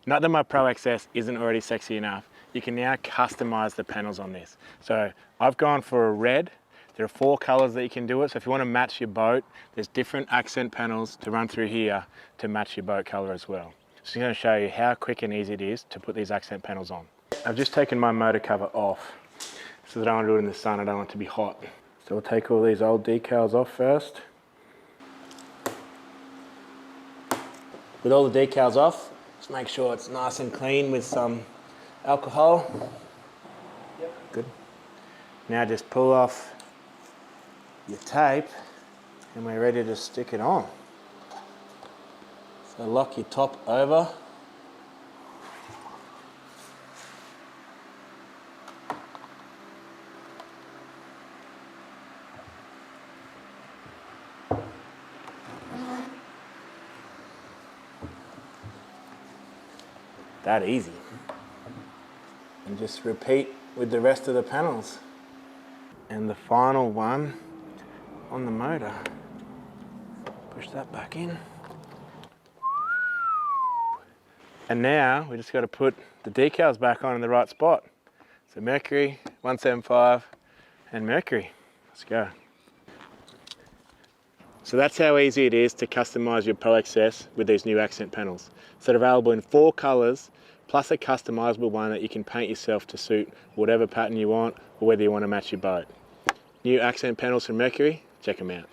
Not that my Pro XS isn't already sexy enough, you can now customize the panels on this. So I've gone for a red. There are 4 colors that you can do it. So if you want to match your boat, there's different accent panels to run through here to match your boat color as well. So I'm going to show you how quick and easy it is to put these accent panels on. I've just taken my motor cover off so that I don't want to do it in the sun. I don't want it to be hot. So we'll take all these old decals off first. With all the decals off, just make sure it's nice and clean with some alcohol. Yep. Good. Now just pull off your tape and we're ready to stick it on. So lock your top over. That easy. And just repeat with the rest of the panels. And the final one on the motor. Push that back in. And now we just got to put the decals back on in the right spot. So Mercury, 175, and Mercury. Let's go. So that's how easy it is to customize your Pro XS with these new accent panels. So they're available in 4 colors, plus a customizable one that you can paint yourself to suit whatever pattern you want or whether you want to match your boat. New accent panels from Mercury, check them out.